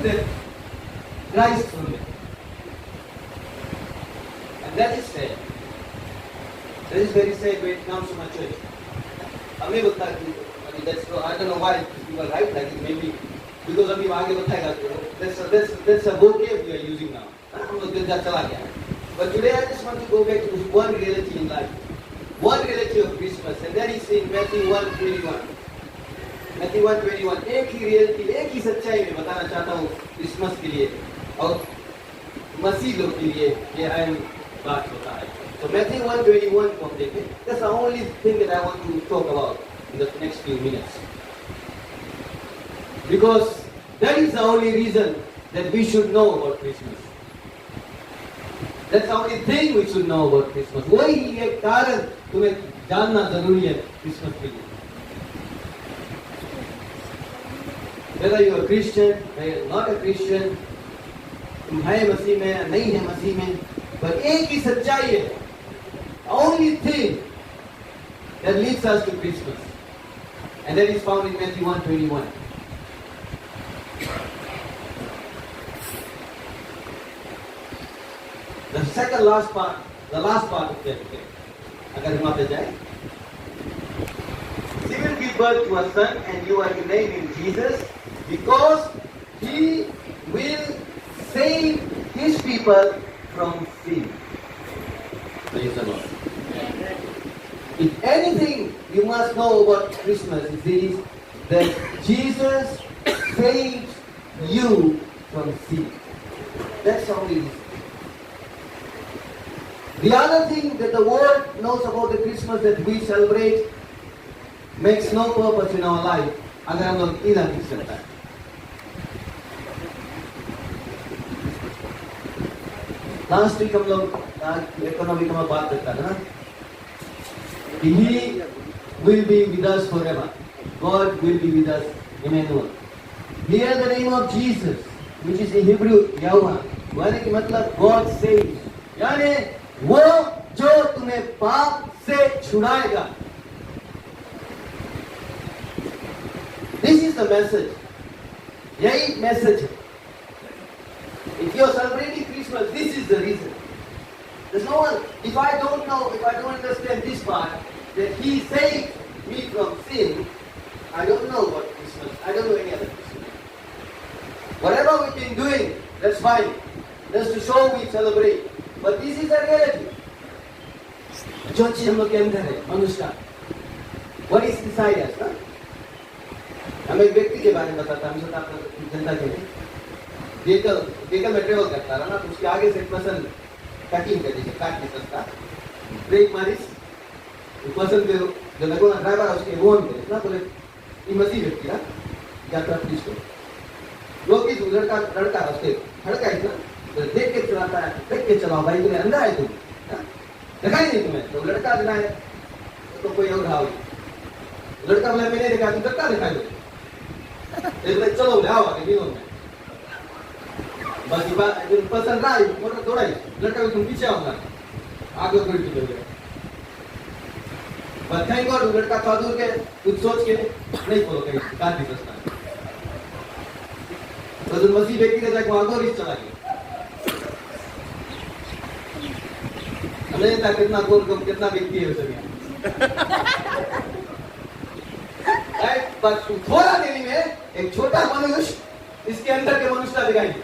that Christ only. And that is sad. That is very sad when it comes to my church. हमें बताया कि I don't know why people write like it, maybe because अभी आगे बताएगा that's a vocab we are using now. हम लोग दिल चला गया. But today I just want to go back to one reality in life, one reality of Christmas, and that is in Matthew 1:21. Matthew 1:21 एक ही reality, एक ही सच्चाई में बताना चाहता हूँ क्रिसमस के लिए और मसीह लोग के लिए ये अहम बात होता है. So Matthew 1:21 को हम देखें. That's the only thing that I want to talk about in the next few minutes. Because that is the only reason that we should know about Christmas. That's the only thing we should know about Christmas. वही एक कारण तुम्हें जानना जरूरी है Christmas के लिए. Whether you are a Christian, whether you are not a Christian, तुम है मसीह में या नहीं है मसीह में, पर एक ही सच्चाई है. Only thing that leads us to Christmas, and that is found in Matthew 1:21. The second last part, the last part of that. अगर हम आते जाए, He will give birth to a son, and you are to name him Jesus, because he will save his people from sin. Praise the Lord. If anything you must know about Christmas is this, that Jesus saves you from sin. That's all it is. The other thing that the world knows about the Christmas that we celebrate makes no purpose in our life अगर हम लोग इधर नहीं चलता है. Last week हम लोग economy का बात करता है ना. He will be with us forever. God will be with us, Emmanuel. Here the name of Jesus, which is in Hebrew Yahuwah, यानी कि मतलब God saves, यानी वो जो तुम्हें पाप से छुड़ाएगा. This is the message. यही message है. If you are celebrating Christmas, this is the reason. There's no one. If I don't know, if I don't understand this part, that He saved me from sin, I don't know what Christmas. I don't know any other Christmas. Whatever we've been doing, that's fine. That's to show we celebrate. But this is a reality. जो चीज हम लोग के अंदर है, मनुष्य का. What is inside us? ना? हम एक व्यक्ति के बारे में बताता हूँ, हम जनता के लिए. व्हीकल में ट्रेवल करता रहा ना, तो उसके आगे से एक पर्सन कटिंग कर दीजिए, काट नहीं सकता. ब्रेक मारिस, पर्सन पे जो लगो ना ड्राइवर है उसके वोन पे ना, बोले ये मसीह व्यक्ति ना, यात्रा पुलिस को. लोग किस लड़का उसके खड़का है ना, तो देख के चलाता है, देख के चलाओ भाई, तुम्हें अंधा है तुम, देखा ही नहीं तुम्हें. तो लड़का दिला है तो कोई और रहा. लड़का बोला मैंने देखा, तुम लड़का दिखाई दो. चलो बोले आओ आगे नहीं होगा. बस ये पर्सन रहा है, मोटर दौड़ा ही, लड़का भी तुम पीछे आओगा, आगे कोई पीछे हो गया. बस थैंक गॉड लड़का थोड़ा दूर के कुछ सोच के नहीं फॉलो करें, काट भी सकता है. तो जो मसीह व्यक्ति का जाके वहां रिस्क चला गया. हमें था कितना गोल कम कितना व्यक्ति है उसमें. बस थोड़ा देरी में एक छोटा मनुष्य इसके अंदर के मनुष्य दिखाई दे.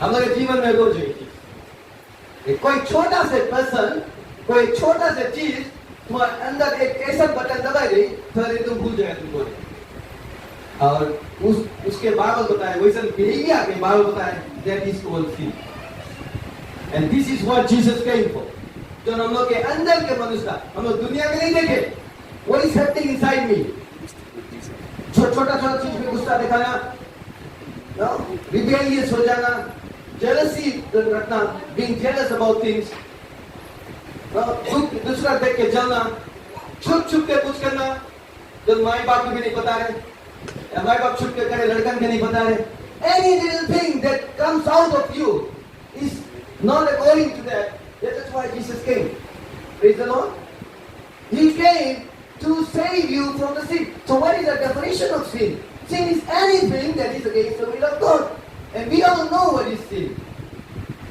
हमारे जीवन में रोज है कोई छोटा से पर्सन, कोई छोटा से चीज तुम्हारे अंदर एक ऐसा बटन दबा गई, फिर तुम भूल जाए तुमको. और उसके बाइबल बताए वैसे बिहेवियर के बाइबल बताए that is called sin. And this is what Jesus came for. जो हम लोग के अंदर के मनुष्य, हम लोग दुनिया में नहीं देखे, what is happening inside me. छोटा चीज में गुस्सा दिखाना, रिबेलियस हो जाना, jealousy रखना, being jealous about things, दूसरा देख के जलना, छुप के कुछ करना जो माँ बाप को भी नहीं बता रहे, माँ बाप छुप के करे लड़कन के नहीं बता रहे. Any little thing that comes out of you is not according to that. That's why Jesus came. Praise the Lord. He came to save you from the sin. So what is the definition of sin? Sin is anything that is against the will of God. And we all know what is sin.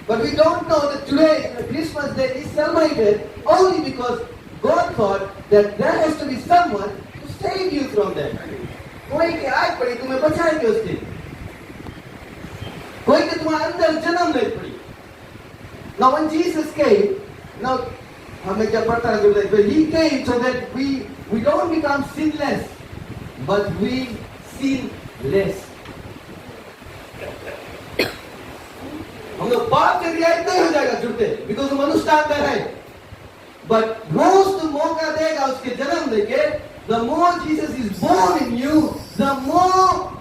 But we don't know that today, the Christmas day is celebrated only because God thought that there has to be someone to save you from that. कोई के आग पड़ी तुम्हें बचाएंगे उस दिन. कोई के तुम्हारे अंदर जन्म ले पड़ी. Now when Jesus came, now हमें क्या पढ़ता है when he came so that we don't become sinless, but we sin less. हम लोग पाप से रियायत नहीं हो जाएगा छूटे, because मनुष्य अंदर है. But रोज तुम मौका देगा उसके जन्म लेके, the more Jesus is born in you, the more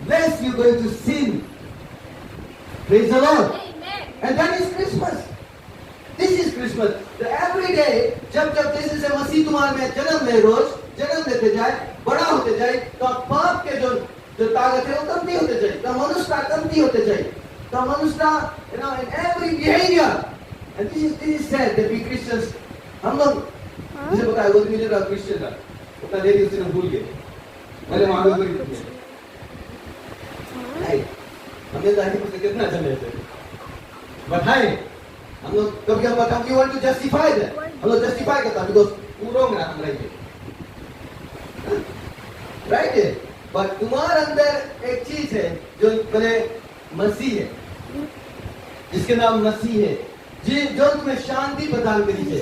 less you're going to sin. Praise the Lord. Amen. And that is Christmas. This is Christmas. So every day, जब जैसे से मसीह तुम्हारे में जन्म ले रोज, जन्म लेते जाए, बड़ा होते जाए, तो पाप के जो ताकत है वो कमती होते जाए, तो मनुष्य कमती होते जाए, तो मनुष्य, in every behavior. And this is said that we Christians, हम लोग जिसे बताया वो मुझे रहा क्रिश्चियन था, उतना देरी उसने भूल गए, पहले वहाँ पे कोई नहीं, नहीं, हमने तो ऐसे कितना चले थे, but है, हम लोग कभी हम बताएं we want to justify that, हम लोग justify करता because वो wrong है हम रहेंगे, right है, but तुम्हारे अंदर एक चीज है जो पहले मसीह है, जिसके नाम मसीह है, जो तुम्हें शांति प्रदान करी है,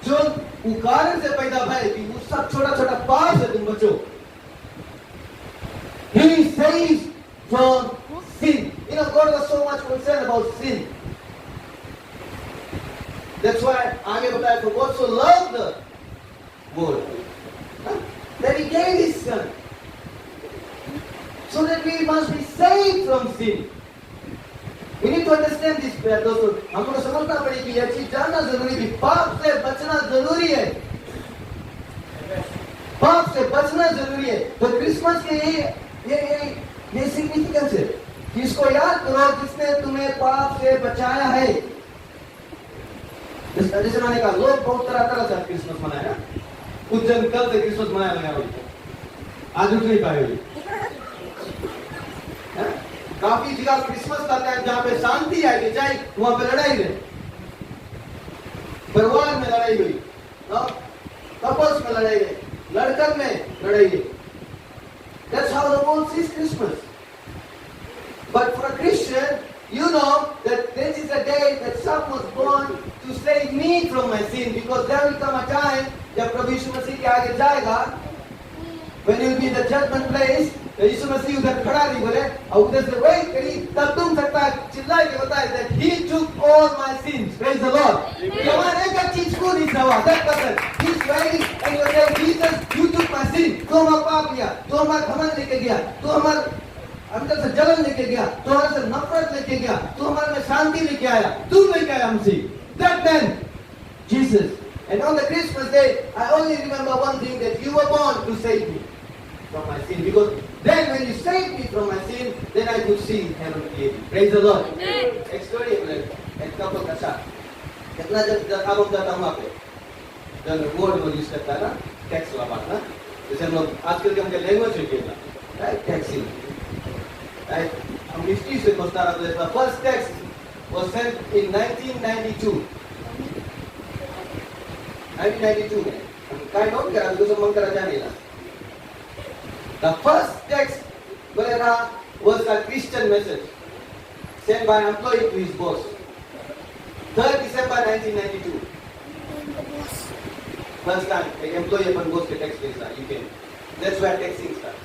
जो कारण से पैदा भाई कि वो सब छोटा छोटा पाप से तुम बचो. He saves from sin. God was so much concerned about sin. That's why आगे बताया, for God so loved the world that He gave His Son, so that we must be saved from sin. We need to understand this, दोस्तों. हमको समझना पड़ेगा कि यह चीज जानना जरूरी है. पाप से बचना जरूरी है. पाप से बचना जरूरी है. तो क्रिसमस के ये सिग्निफिकेंस है कि इसको याद करो जिसने तुम्हें पाप से बचाया है. जैसे मैंने कहा, लोग बहुत तरह से क्रिसमस मनाया. कुछ जन कल से क्रिसमस मनाया लगा, आज उठ नहीं पाए. काफी जगह क्रिसमस का टाइम जहाँ पे शांति आएगी चाहे वहां पे लड़ाई रहे, परिवार में लड़ाई हुई, कपल्स में लड़ाई है, लड़कन में लड़ाई है. That's how the world sees Christmas. But for a Christian, you know that this is a day that Son was born to save me from my sin, because there will come a time जब प्रभु यीशु मसीह के आगे जाएगा, when you will be in the judgment place, यीशु मसीह उधर खड़ा नहीं बोले और उधर से वही करी, तब तुम सकता चिल्ला के बताए that He took all my sins. Praise the Lord. हमारे एक चीज को नहीं हुआ, that person He's waiting and you say Jesus, you took my sin. तो हमारा पाप लिया, तो हमारा घमंड लेके गया, तो हमारे अंदर से जलन लेके गया, तो हमारे से नफरत लेके गया, तो हमारे में शांति लेके आया, तू लेके आया हमसे. That man, Jesus. And on the Christmas day, I only remember one thing, that you were born to save me from my sin, because then when you saved me from my sin, then I could see heaven clearly. Praise the Lord. एक story है, एक couple का साथ. कितना जब अब हम जाता हूँ वहाँ पे, जब वर्ड वो यूज करता है ना, टैक्स वाला बात ना, जैसे हम लोग आजकल के हमके लैंग्वेज है क्या, right? Taxing, right? हम हिस्ट्री से खोजता रहते हैं. The first tax was sent in 1992. 1992 में, kind of करा because हम करा जाने लगा. The first text was a Christian message sent by an employee to his boss. 3rd December 1992. First time an employee upon boss के text भेजता, you can. That's where texting starts.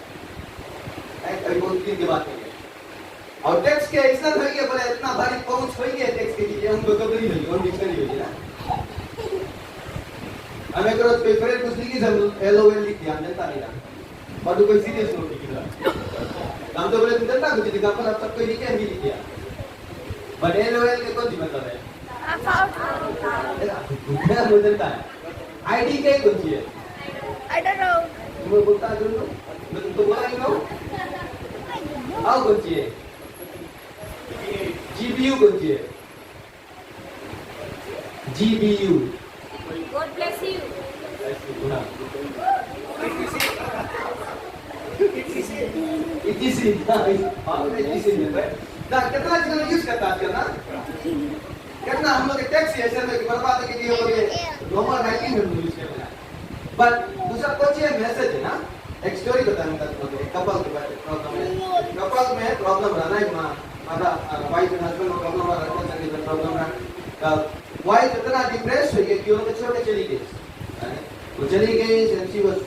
Right? अभी बहुत दिन के बाद में. और text के इतना भारी है, पर इतना भारी पहुंच हुई है text के लिए, हम लोग कभी नहीं होगी, हम डिक्शनरी होगी ना. हमें करो पेपर कुछ लिखी सब LOL लिख दिया, जनता नहीं ना. और कोई सीरियस नोट लिख रहा, हम तो बोले जनता कुछ लिखा, पर अब सब कोई लिखे नहीं लिख दिया. बट LOL के कौन सी मतलब है? वो जनता है. ID क्या कौन सी है? I don't know. तुम्हें बोलता है जो मैं तुमको बोला ही ना. आओ कौन सी है? GBU कौन सी है? GBU. God bless you. Bless you. GC ना कितना आजकल यूज करता आजकल ना कितना हम लोग टैक्सी ऐसे में बर्बाद के लिए हो गए नॉर्मल राइटिंग में यूज करते हैं बट दूसरा कुछ ये मैसेज है ना एक स्टोरी बताऊंगा तुमको एक कपल के बारे में प्रॉब्लम में प्रॉब्लम रहा है माता वाइफ एंड हस्बैंड को प्रॉब्लम रहा है प्रॉब्लम रहा वाइफ इतना डिप्रेस हुई कि वो छोड़ के चली गई वो चली गई and she was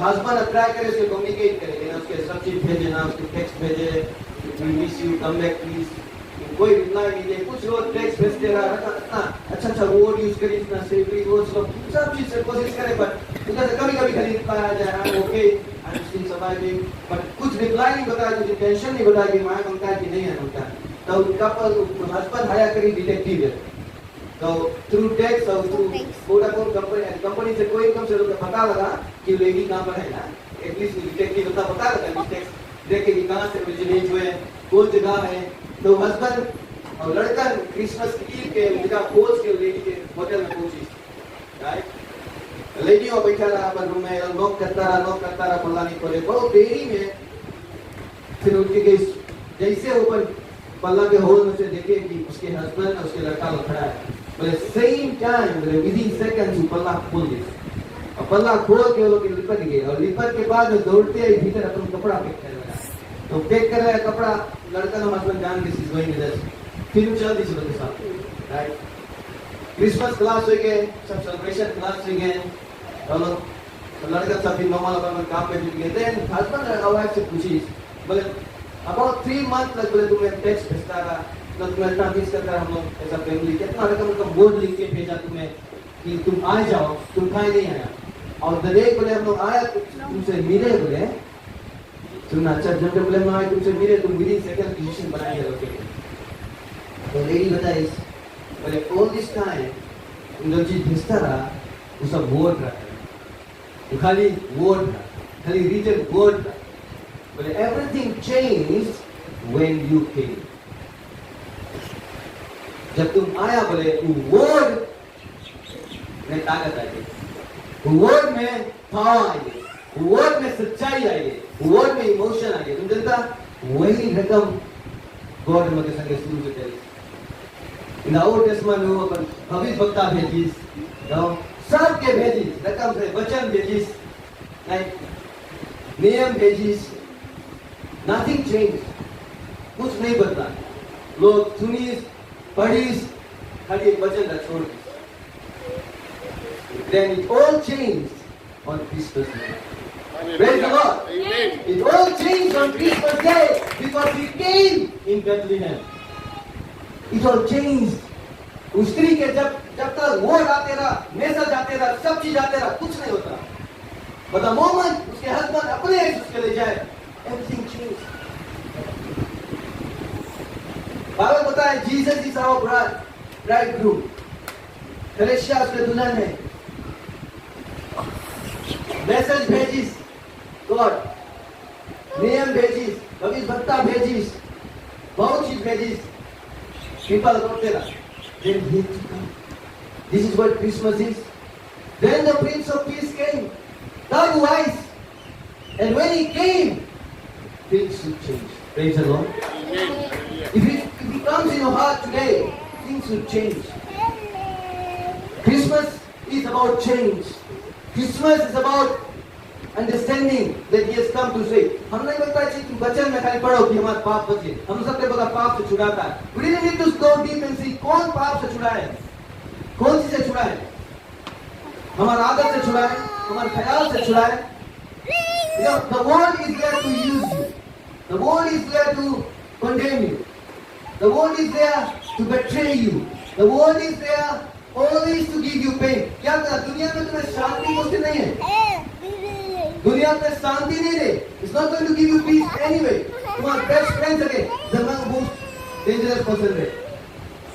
husband try करे उससे कम्युनिकेट करे ना उसके सब चीज भेजे ना उसके टेक्स्ट भेजे we miss you come back please कोई रिप्लाई नहीं दे कुछ रोज टेक्स्ट भेजते रहा अच्छा अच्छा वर्ड यूज करिए इतना सेफली वो सब चीज से कोशिश करे बट उधर कभी कभी खाली रिप्लाई आ जाए I okay I am still surviving but कुछ रिप्लाई नहीं बताया मुझे टेंशन नहीं बताया कि मां उनका कि नहीं है उनका तो कपल हस्बैंड हायर करी डिटेक्टिव है तो थ्रू टेक्स्ट और थ्रू वोडाफोन कंपनी से कोई इनकम से पता लगा कि लेडी कहाँ पर है ना एटलीस्ट डिटेक्टिव उतना पता लगा टेक्स्ट देखे कि कहाँ से ओरिजिनेट हुए कौन जगह है तो हस्बैंड और लड़का क्रिसमस ईव के जगह खोज के लेडी के होटल में पहुंची राइट लेडी और बैठा रहा अपन रूम में नॉक करता रहा पल्ला नहीं खोले बहुत देरी में फिर उनके गई जैसे ऊपर पल्ला के होल में से देखे कि उसके हस्बैंड और उसके लड़का खड़ा है बोले सेम टाइम बोले विदिन सेकंड्स पल्ला खोल दिया और पल्ला खोल के वो लोग लिपट गए और लिपट के बाद दौड़ते ही भीतर अपन कपड़ा पैक करने लगा तो पैक कर रहा है कपड़ा लड़का का हस्बैंड जान के इज गोइंग विद अस फिर चल दी सुबह के साथ राइट क्रिसमस क्लास हो गए सब सेलिब्रेशन क्लास हो गए और लड़का सब फिर नॉर्मल अपन काम पे जुट गए देन हस्बैंड और वाइफ से पूछी बोले about 3 months तक बोले तुम्हें टेक्स्ट भेजता रहा तो तुम्हें इतना मिस करता रहा हम लोग ऐसा फैमिली कितना रकम का बोर्ड लिख के भेजा तुम्हें कि तुम आ जाओ तुम कहीं नहीं आया और द डे बोले हम लोग आया तुमसे मिले बोले तुमने अच्छा जब बोले हम आए तुमसे मिले तुम विदिन सेकंड डिसीजन बनाए लोगे तो लेडी बताई बोले ऑल दिस टाइम तुम जो चीज भेजता रहा वो सब बोर्ड रहा वो खाली बोर्ड रहा खाली रिटन बोर्ड रहा But everything changed when you came. जब तुम आया बोले वर्ड में ताकत आई है, वर्ड में पावर आई है, वर्ड में सच्चाई आई है, वर्ड में इमोशन आई है. तुम जनता वही रकम गॉड मगे संगे शुरू से करी. इन ओल्ड टेस्टमेंट में वो अपन भविष्यवक्ता भेजिस, सब के भेजिस, रकम से वचन भेजिस, नियम भेजिस. Nothing changed. कुछ नहीं बदला. लोग सुनीस, पढ़ीस, खाली एक वचन का छोड़ दी. Then it all changed on Christmas Day. Praise the Lord. Amen. It all changed on Christmas Day because He came in Bethlehem. It all changed. उस स्त्री के जब तक वर्ड आते रहा, मैसेज आते रहा, सब चीज आते रहा, कुछ नहीं होता. But the moment उसके हस्बैंड अपने उसके ले जाए, everything changed. बाइबल बताता है जीसस इज आवर ब्राइडग्रूम. कलीसिया उसके दुल्हन है. मैसेज भेजिस गॉड, नियम भेजिस, भविष्यवक्ता भेजिस, बहुत चीज भेजिस. पीपल करते रहा. Then he had to come. This is what Christmas is. Then the Prince of Peace came, third wise, and when he came, things will change. Praise the Lord. If he comes in your heart today, things will change. Christmas is about change. Christmas is about understanding that He has come to say. हम नहीं बोलता कि तुम वचन में खाली पढ़ो कि हमारे पाप बचे. हम सबने बोला पाप से छुड़ाता है. We really need to go deep and see कौन पाप से छुड़ा है, कौन सी से छुड़ा है. हमारा आदत से छुड़ा है, हमारे ख्याल से छुड़ा है. You know, the world is there to use you. The world is there to condemn you. The world is there to betray you. The world is there always to give you pain. क्या पता दुनिया में तुम्हें शांति मुझसे नहीं है. दुनिया में शांति नहीं है. It's not going to give you peace anyway. तुम्हारा बेस्ट फ्रेंड सके जब बहुत डेंजरस पर्सन है.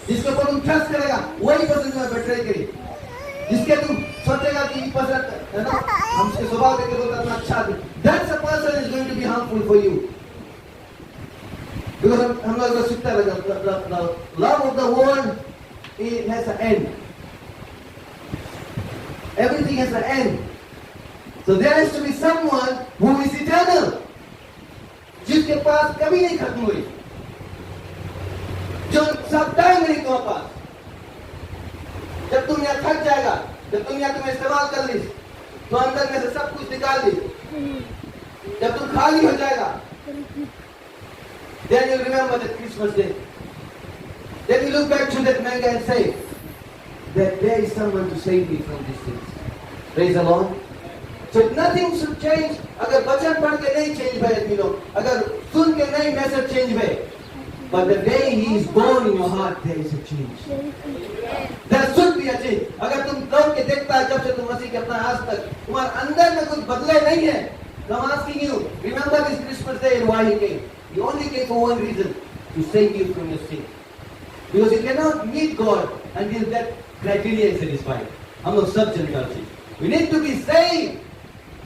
जिसके ऊपर तुम ट्रस्ट करेगा वही पर्सन तुम्हें बेट्रे करेगी. जिसके तुम सोचेगा कि ये पर्सन है ना हमसे स्वभाव देख के बोलता है अच्छा है, that's a person is going to be harmful for you. Because हम लोग को सीखता है the love of the world it has an end. Everything has an end. So there has to be someone who is eternal. जिसके पास कभी नहीं खत्म हुई, जो सब टाइम नहीं तुम्हारे पास। जब तुम यहाँ थक जाएगा, जब तुम यहाँ तुम्हें इस्तेमाल कर ली, तो अंदर में से सब कुछ निकाल दी, जब तुम खाली हो जाएगा, then you remember that Christmas day. Then you look back to that manga and say that there is someone to save me from these things. Praise the Lord. So nothing should change. अगर वचन पढ़ के नहीं change भाई आदमी लोग, अगर सुन के नहीं मैसेज change भाई, but the day he is born in your heart, there is a change. There should be a change. अगर तुम लोग के देखता है जब से तुम मसीह के अपना आज तक तुम्हारे अंदर में कुछ बदले नहीं है, I'm asking you, remember this Christmas day and why he came. He only came for one reason, to save you from your sin. Because you cannot meet God until that criteria is satisfied. हम लोग सब जनता चाहिए. We need to be saved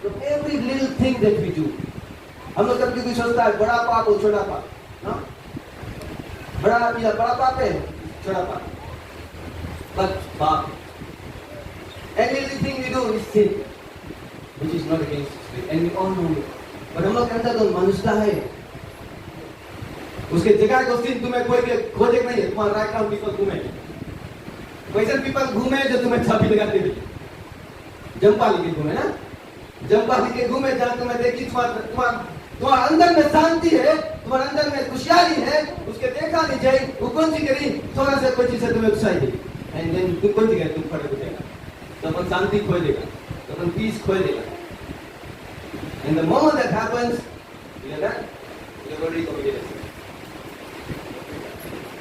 from every little thing that we do. हम लोग कभी कभी सोचता है बड़ा पाप और छोटा पाप, ना? बड़ा पाप है, छोटा पाप. But पाप. Any little thing we do is sin, which is not against spirit, and we all know it. But हम लोग के अंदर तो मनुष्यता है. उसके जगह को सिन तुम्हें कोई के खोजे नहीं है, तुम्हारा राइट नाउ पीपल घूमे, वैसे पीपल घूमे जो तुम्हें छापी लगाते थे, जंपा लेके घूमे ना, जंपा लेके घूमे जहाँ तुम्हें देखी तुम्हारा अंदर में शांति है, तुम्हारे अंदर में खुशहाली है, उसके देखा नहीं जाए, वो कौन सी करी, थोड़ा सा कोई चीज से तुम्हें उकसाई देगी, एंड देन तुम कौन सी करी, तुम पड़े उठेगा, तो अपन शांति खो देगा, तो अपन पीस खो देगा, and the moment that happens, you know that, you're already committed a sin.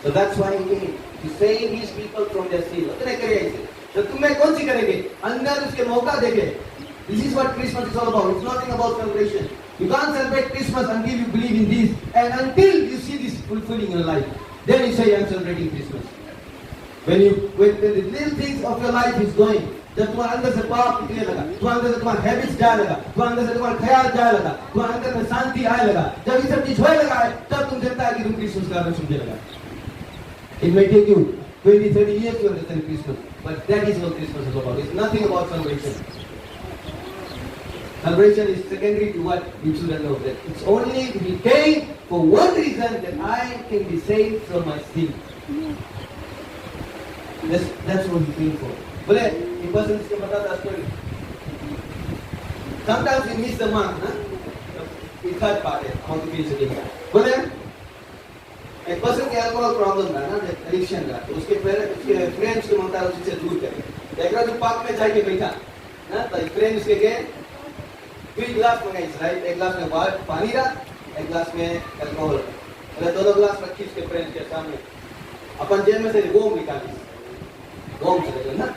So that's why he came, to save his people from their sin. उतने करिए इसे. तो तुम्हें कौन सी करेंगे? अंदर उसके मौका देंगे. This is what Christmas is all about. It's nothing about celebration. You can't celebrate Christmas until you believe in this, and until you see this fulfilling in your life. Then you say, I'm celebrating Christmas. When the little things of your life is going, जब तुम्हारे अंदर से पाप निकलने लगा, तुम्हारे अंदर से तुम्हारा हैबिट्स जाने लगा, तुम्हारे अंदर से तुम्हारा ख्याल जाने लगा, तुम्हारे अंदर में शांति आने लगा, जब ये सब चीज होने लगा है, तब तुम जानता है कि तुम क्रिसमस का आनंद समझने लगा. It may take you 20, 30 years to understand Christmas, but that is what Christmas is about. It's nothing about celebration. Celebration is secondary to what you should know. That it's only we came for one reason, that I can be saved from my sin. That's what he came for. बोले एक person इसके बताता story. Sometimes we miss the mark, ना? The third part है, how to be saved. बोले एक person के alcohol problem था ना, एडिक्शन था, तो उसके फ्रेंड्स के मांगता उससे दूर करे. एक रात जो पार्क में जाके बैठा, ना, तो फ्रेंड उसके गए, 3 ग्लास मंगाई, राइट? एक ग्लास में पानी रहा, एक ग्लास में अल्कोहल. बोले दोनों ग्लास रखी उसके फ्रेंड के सामने. अपन जेब में से गोम निकाली, गोम चले ना,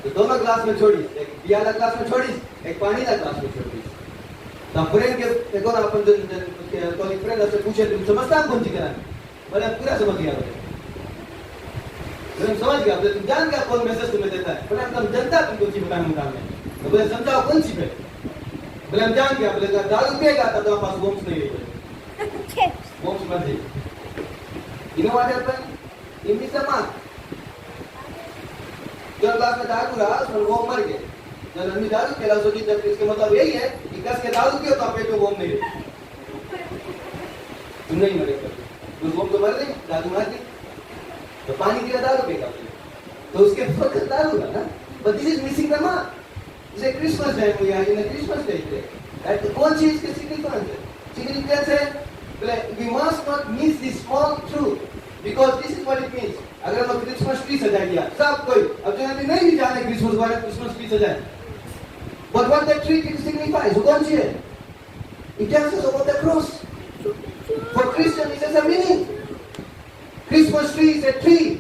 तो दोनों ग्लास में छोड़ी, एक बिया वाला ग्लास में छोड़ी, एक पानी वाला ग्लास में छोड़ी. तो फ्रेंड के देखो ना, अपन जो फ्रेंड उससे पूछे तुम समझता है कौन सी करा? बोले पूरा समझ गया. बोले समझ गया, बोले तुम जान गया कौन मैसेज तुम्हें देता है? बोले हम जानता तुम कौन सी बताने में काम है. तो बोले समझाओ कौन सी पे? बोले हम जान गया. बोले दारू पिएगा तब तुम्हारे पास वोम्स नहीं रहेगा, वोम्स मर जाएगी. You know what happened? You miss the mark. जो ग्लास में दारू रहा उसमें वोम मर गए. जब आदमी दारू पिला सोची, जब इसके मतलब यही है कि कस के दारू पियो तो पेट में वोम नहीं रहेगा, तुम नहीं मरेगा. वो तो मर गई, दारू मार दी, तो पानी दिया दारू पिएगा, तो उसके वक्त दारू ना. But this is missing the mark. It's a Christmas day, we are in a Christmas day today. And कौन चीज के significance है? Significance है, we must not miss this small truth, because this is what it means. अगर हम Christmas tree सजा दिया, सब कोई, अब जो अभी नहीं भी जाने क्रिसमस वाले क्रिसमस ट्री सजाए, but what that tree signifies, वो कौन सी है? It tells us about the cross. For Christian, it has a meaning. Christmas tree is a tree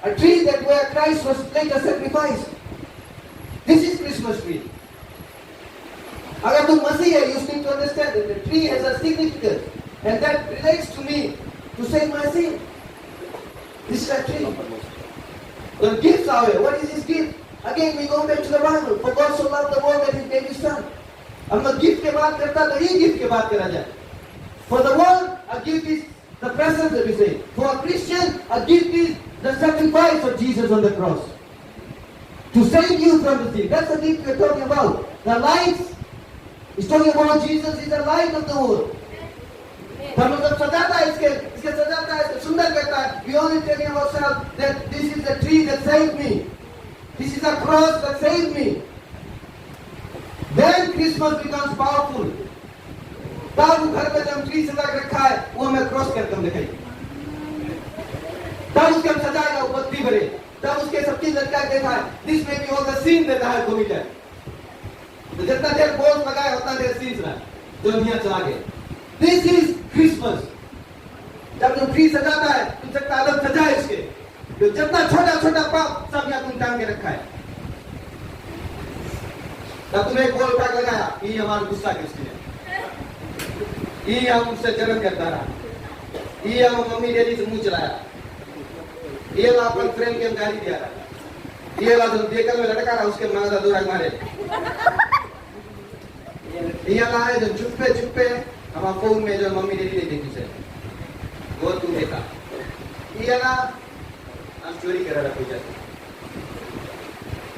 that where Christ was laid a sacrifice. This is Christmas tree. अगर तुम मसीह है, you need to understand that the tree has a significance, and that relates to me to save my sin. This is a tree. The gifts are here. What is His gift? Again, we go back to the Bible. For God so loved the world that He gave His Son. हम लोग gift के बात करता तो ये gift के बात करा जाए. For the world, a gift is the presence that we say. For a Christian, a gift is the sacrifice of Jesus on the cross to save you from the sin. That's the gift we're talking about. The light is talking about Jesus is the light of the world. परमेश्वर सजाता है इसके सजाता है, इसके सुंदर करता है. We only telling ourselves that this is the tree that saved me. This is a cross that saved me. Then Christmas becomes powerful. तब घर पे जब ट्री सजा के रखा है, वो हमें क्रॉस करके हम दिखाई. तब उसके हम सजाएगा, वो बत्ती भरे. तब उसके सब चीज लटका के देखा है. This may be all the sin that I have committed. तो जितना देर बोझ लगाए उतना देर सींच रहा है, जो दुनिया चला गया. This is Christmas. जब तुम ट्री सजाता है, तुम सकता आदम सजाए इसके. जो जितना छोटा छोटा पाप सब यहाँ तुम टांग के रखा है. तब तुम एक बोल टाक लगाया, ये हमारा गुस्सा किसने है? ये हम उससे जलन करता रहा. ये हम मम्मी डैडी से मुंह चलाया. ये ला अपन फ्रेंड के गाली दिया रहा. ये ला जो बेकल में लटका रहा उसके मांगा दो रंग मारे. ये ला है जो चुप्पे हमारा फोन में जो मम्मी डैडी ने देखी से वो तुम देखा. ये ला हम चोरी कर रहा पूजा.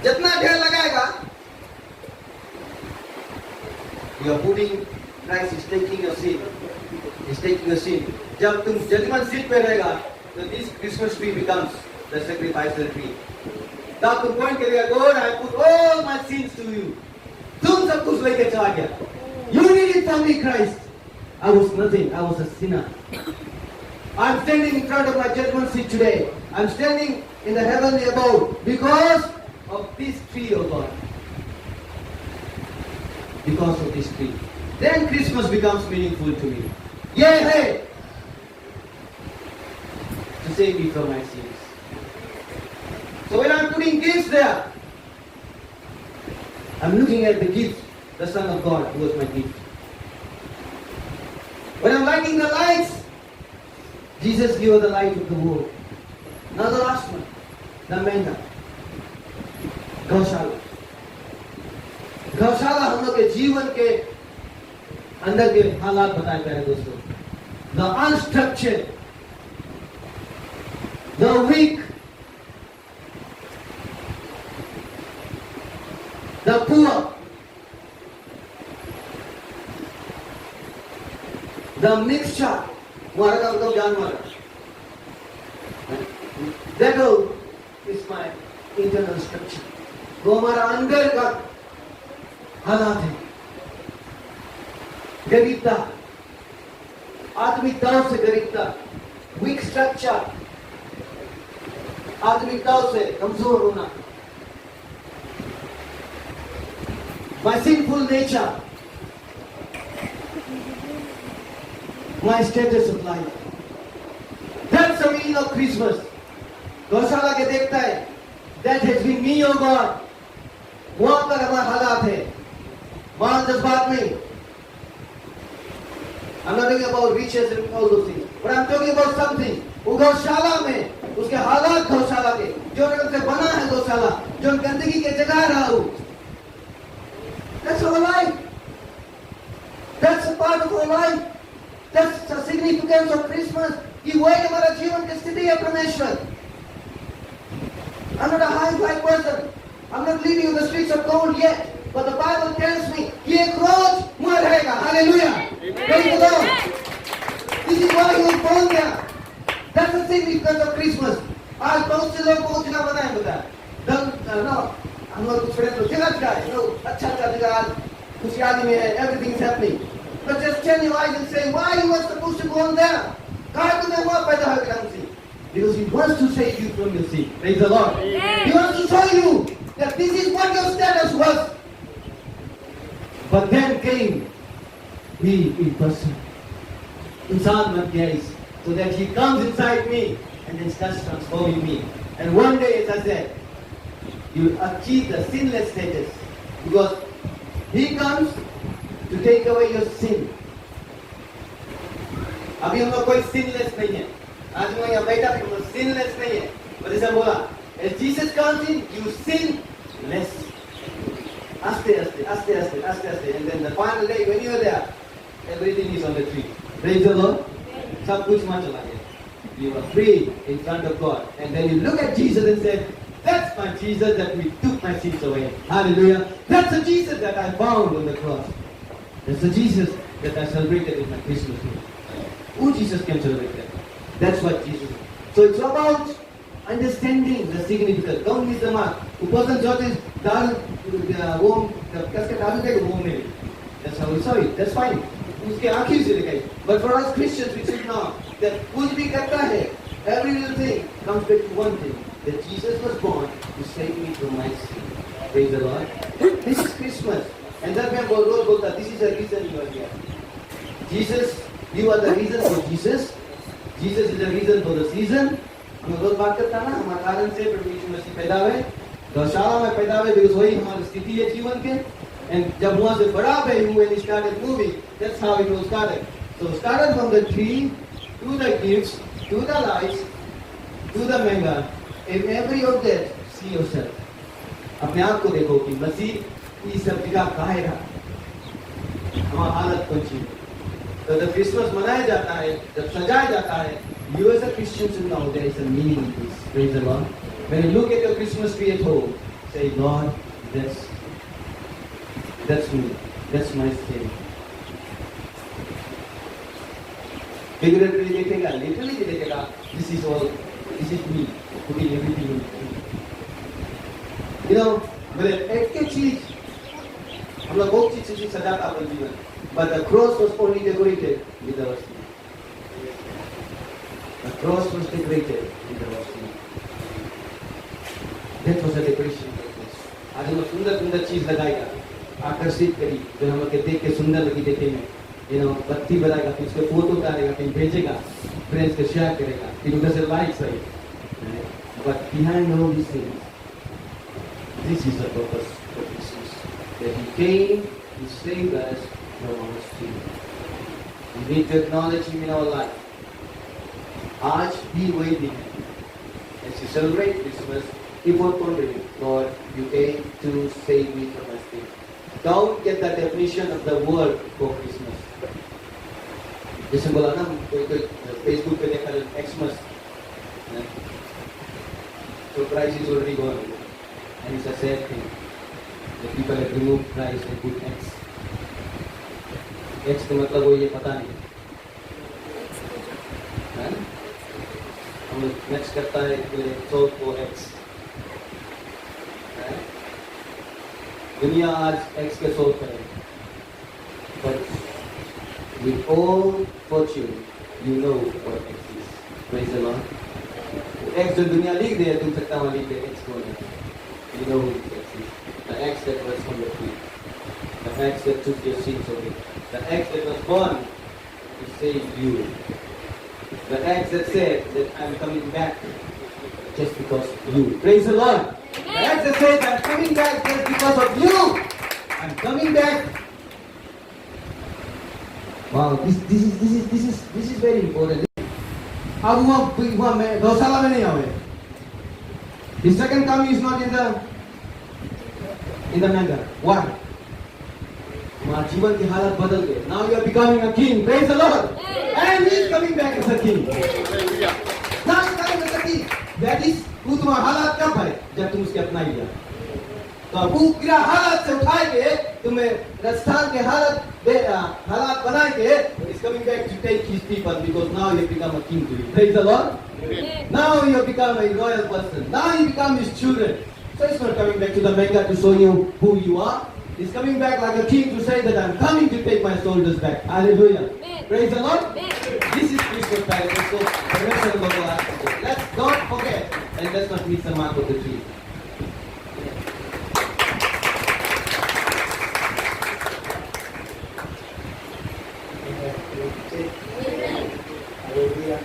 जितना ढेर लगाएगा, you are putting Christ is taking your sin. Is taking your sin. जब तुम जजमेंट सीट पे रहेगा, तो this Christmas tree becomes the sacrificial tree. तब तुम पॉइंट करेगा, God, I put all my sins to you. तुम सब कुछ लेके चला गया. You did it for me, Christ. I was nothing. I was a sinner. I'm standing in front of my judgment seat today. I'm standing in the heavenly abode because of this tree, oh God. Because of this tree. Then Christmas becomes meaningful to me. Yay, hey! To save me from my sins. So when I'm putting gifts there, I'm looking at the gift, the Son of God who was my gift. When I'm lighting the lights, Jesus gave us the light of the world. Now the last one, the Menda. गौशाला. गौशाला हम लोग के जीवन के अंदर के हालात बताए प्यारे दोस्तों. The unstructured, the weak, the poor, the mixture. हमारा का मतलब जानवर. That all is my internal structure. वो हमारा अंदर का हालात है. गरीबता, आत्मिकताओं से गरीबता, वीक स्ट्रक्चर, आत्मिकताओं से कमजोर होना, my sinful nature, my status of life. That's the meaning of Christmas. गौशाला के देखता है, that has been me, oh God. वहां पर हमारा हालात है, मान जज्बात में. I'm not talking about riches and all those things, but I'm talking about something. वो गौशाला में, उसके हालात गौशाला के, जो रकम से बना है गौशाला, जो गंदगी के जगह रहा हो. That's our life. That's a part of our life. That's the significance of Christmas. कि वही हमारा जीवन की स्थिति है परमेश्वर. I'm not a high-fly person. I'm not living in the streets of gold yet. But the Bible tells me, ये क्रोध मर रहेगा. Hallelujah. Praise the Lord. This is why he was born there. That's the significance of Christmas. आज बहुत से लोग बहुत जगह बनाए बताया. No, हम लोग कुछ फ्रेंड्स लोग जगह जाए. No, अच्छा जगह, खुशहाली में है. Everything is happening. But just turn your eyes and say, why you were supposed to go on there? कहाँ तुम्हें वहाँ पैदा हो गया हमसे? Because he wants to save you from your sin. Praise the Lord. He wants to show you that this is what your status was. But then came he in person. इंसान बन गया इस, so that he comes inside me and then starts transforming me. And one day, as I said, you achieve the sinless status because he comes to take away your sin. अभी हम लोग कोई sinless नहीं है. आज मैं यहाँ बैठा भी हम लोग sinless नहीं है. और जैसे बोला, as Jesus comes in, you sin less. Aste, and then the final day when you are there, everything is on the tree. Praise the Lord. सब कुछ वहाँ चला गया. You are free in front of God, and then you look at Jesus and say, "That's my Jesus that we took my sins away." Hallelujah. That's the Jesus that I found on the cross. That's the Jesus that I celebrated in my Christmas Day. who Jesus can celebrate that. That's what Jesus is. So it's about understanding the significance. Don't miss the mark. The person judges that's how we saw it. That's fine. उसके आँखें से दिखाई. But for us Christians, we should know that कुछ भी करता है, every little thing comes back to one thing, that Jesus was born to save me from my sin. Praise the Lord. This is Christmas. And that मैं रोज बोलता, this is the reason you are here. Jesus, you are the reason for Jesus. Jesus is the reason for the season. हम रोज बात करता ना, हमारे कारण से प्रभु यीशु मसीह पैदा हुए, गौशाला में पैदा हुए, because वही हमारी स्थिति है जीवन के. And जब वहाँ से बड़ा हुए, when he started moving, that's how it was started. So started from the tree, to the gifts, to the lights, to the mega. In every of that, see yourself. अपने आप को देखो कि मसीह इस सब जगह कहाँ है, हमारी हालत कौन सी है. तो जब क्रिसमस मनाया जाता है, जब सजाया जाता है, you as a Christian should know there is a meaning in this. Praise the Lord. When you look at your Christmas tree at home, say, Lord, that's me. That's my sin. Figuratively देखेगा, literally भी देखेगा. This is all. This is me. Putting everything in. You know, but एक चीज हम लोग बहुत चीज सजाता अपने जीवन. But the cross was only decorated with our sin. The cross was decorated with our sin. That was a decoration. आज हम सुंदर सुंदर चीज लगाएगा, आकर्षित करी, जो हम लोग देख के सुंदर लगी देखे में, बत्ती बनाएगा, फिर उसके फोटो उतारेगा, फिर भेजेगा, फ्रेंड्स को शेयर करेगा, फिर उधर से लाइक्स आएगी. But behind all these things, this is the purpose of Christmas. That He came to save us from our sin. We need to acknowledge Him in our life. आज भी वही दिन है. As you celebrate Christmas, keep on pondering, Lord, you came to save me from my sin. Don't get the definition of the word for Christmas. जैसे बोला ना, कोई Facebook पे देखा Xmas, so Christ is already gone, and it's a sad thing. The people have removed Christ and put X. X का मतलब वो ये पता नहीं. हम लोग next करता है solve for X. दुनिया आज X के solve करेगी. But with all fortune, you know what X is. Praise the Lord. X जो दुनिया लिख दे, तुम सकता वहाँ लिख दे X कौन है. You know who X is. The X that was on the tree. The X that took your sins away. The X that was born to save you. The X that said that I'm coming back just because of you. Praise the Lord. The X that said I'm coming back just because of you. I'm coming back. Wow, this is very important. अब वहाँ में गौशाला में नहीं आवे. His second coming is not in the manger. Why? हमारे जीवन की हालत बदल गई. Now you are becoming a king. Praise the Lord. And he is coming back as a king. Now he is coming as a king. That is, वो तुम्हारा हालत कब है? जब तुम उसके अपना लिया. तो वो पूरा हालत से उठाएंगे, तुम्हें राजस्थान के हालत बनाएंगे. He is coming back to take his people because now you have become a king to you. Praise the Lord. Now you have become a royal person. Now you become his children. So he's not coming back to the Mecca to show you who you are. He's coming back like a king to say that I'm coming to take my soldiers back. Hallelujah. Praise the Lord. This is Christmas time. So let's not forget and let's not miss the mark of the tree. Hallelujah.